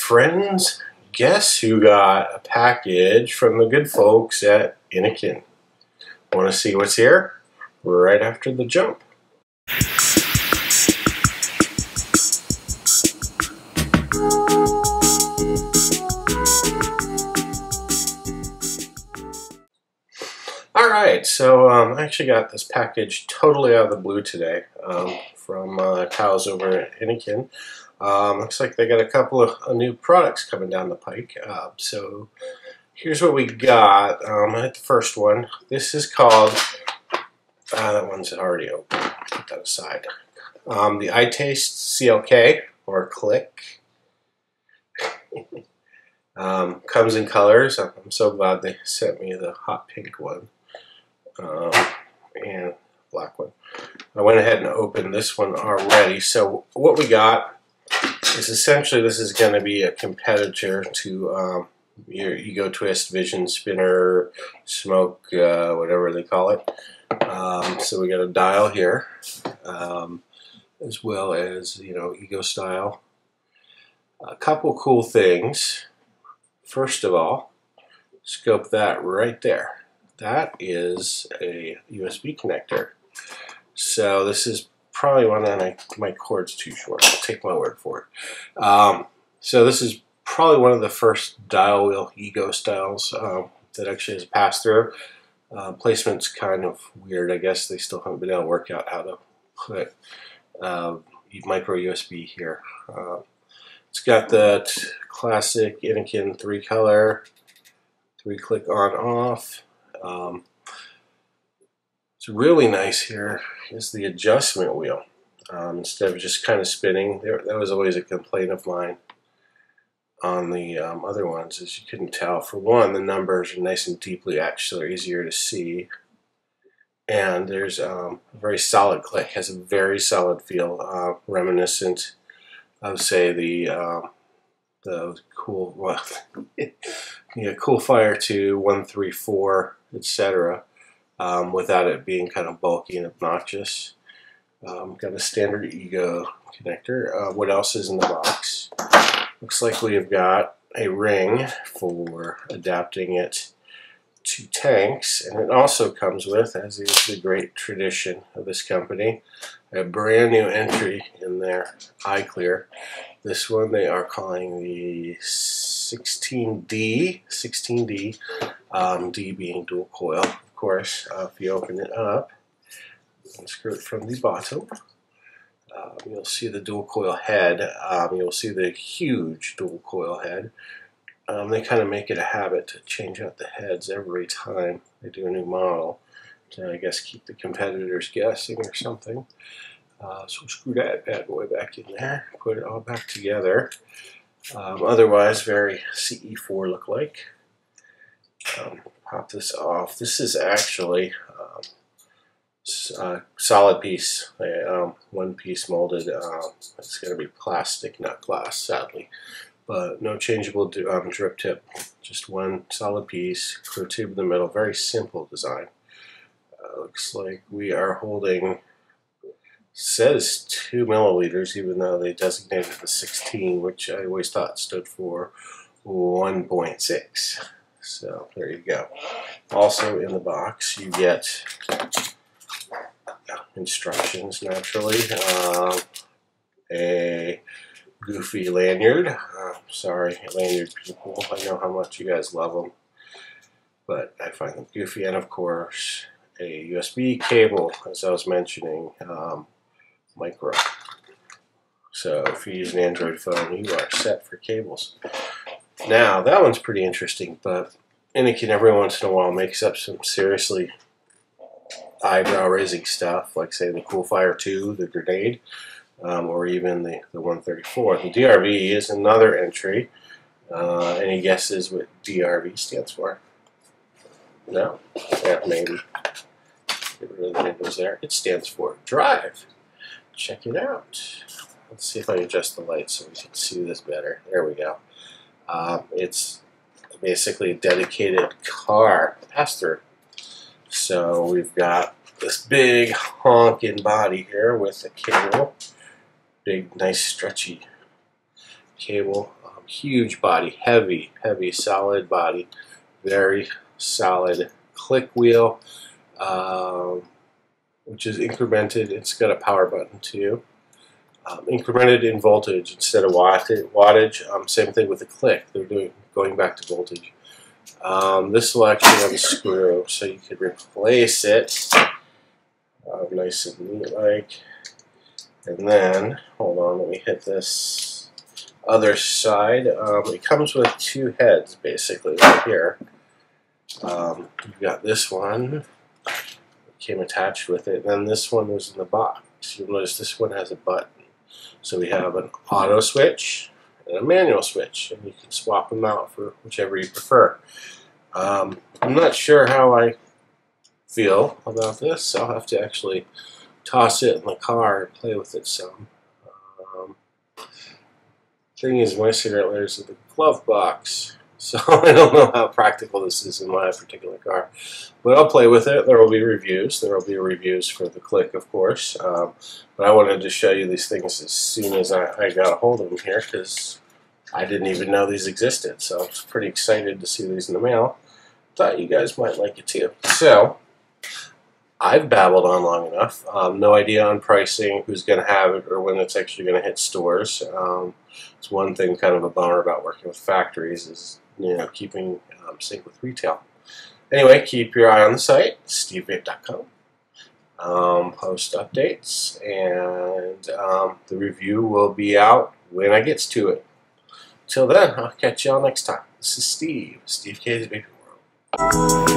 friends, guess who got a package from the good folks at Innokin? Want to see what's here? Right after the jump. Alright, so I actually got this package totally out of the blue today from pals over at Innokin. Looks like they got a couple of new products coming down the pike. So here's what we got. I had the first one. This is called, that one's already open. Put that aside. The iTaste CLK or Click. Comes in colors. I'm so glad they sent me the hot pink one and black one. I went ahead and opened this one already. So what we got is essentially this is going to be a competitor to your Ego Twist, Vision Spinner, Smoke, whatever they call it. So we got a dial here, as well as, you know, Ego Style. A couple cool things. First of all, scope that right there. That is a USB connector. So this is probably one that my cord's too short. I'll take my word for it. So this is probably one of the first dial wheel Ego styles that actually has a pass-through. Placement's kind of weird. I guess they still haven't been able to work out how to put micro USB here. It's got that classic Innokin 3-color, 3-click on-off. It's really nice here is the adjustment wheel. Instead of just kind of spinning, that was always a complaint of mine on the other ones, as you couldn't tell. For one, the numbers are nice and deeply etched, so they're easier to see. And there's a very solid click, has a very solid feel, reminiscent of, say, the cool, well, yeah, Cool Fire 2, 134, etc. Without it being kind of bulky and obnoxious. Got a standard Ego connector. What else is in the box? Looks like we have got a ring for adapting it to tanks, and it also comes with, as is the great tradition of this company, a brand new entry in their iClear. This one they are calling the 16D, D being dual coil, of course. If you open it up and screw it from the bottom, you'll see the dual coil head. You'll see the huge dual coil head. They kind of make it a habit to change out the heads every time they do a new model to, I guess, keep the competitors guessing or something. So we'll screw that bad boy back in there, put it all back together. Otherwise, very CE4 look like. Pop this off. This is actually a solid piece, one piece molded. It's going to be plastic, not glass, sadly. But no changeable drip tip, just one solid piece, clear tube in the middle, very simple design. Looks like we are holding, says 2 milliliters, even though they designated the 16, which I always thought stood for 1.6. So there you go. Also in the box you get instructions, naturally, a goofy lanyard. Sorry, lanyard people, I know how much you guys love them, but I find them goofy. And of course, a USB cable, as I was mentioning, micro. So if you use an Android phone, you are set for cables. Now, that one's pretty interesting, but Innokin every once in a while makes up some seriously eyebrow-raising stuff, like, say, the Cool Fire 2, the grenade, or even the 134. The DRV is another entry. Any guesses what DRV stands for? No? Yeah, maybe. Get rid of the windows there. It stands for drive. Check it out. Let's see if I adjust the light so we can see this better. There we go. It's basically a dedicated car pass-through. So we've got this big honking body here with a cable. Big, nice, stretchy cable. Huge body, heavy, solid body, very solid click wheel, which is incremented. It's got a power button too. Incremented in voltage instead of wattage. Same thing with the click. They're going back to voltage. This will actually unscrew, so you could replace it nice and neat like. And then, hold on, let me hit this other side. It comes with two heads, basically, right here. You've got this one, came attached with it, and then this one was in the box. You'll notice this one has a button. So we have an auto switch and a manual switch, and you can swap them out for whichever you prefer. I'm not sure how I feel about this. I'll have to actually toss it in the car and play with it some. Thing is, my cigarette lighters are the glove box, so I don't know how practical this is in my particular car. But I'll play with it. There will be reviews. There will be reviews for the click, of course. But I wanted to show you these things as soon as I got a hold of them here, because I didn't even know these existed. So I was pretty excited to see these in the mail. Thought you guys might like it too. So I've babbled on long enough. No idea on pricing, who's going to have it, or when it's actually going to hit stores. It's one thing, kind of a bummer about working with factories, is keeping sync with retail. Anyway, keep your eye on the site, stevevape.com. Post updates, and the review will be out when I get to it. Till then, I'll catch y'all next time. This is Steve K's Vaping World.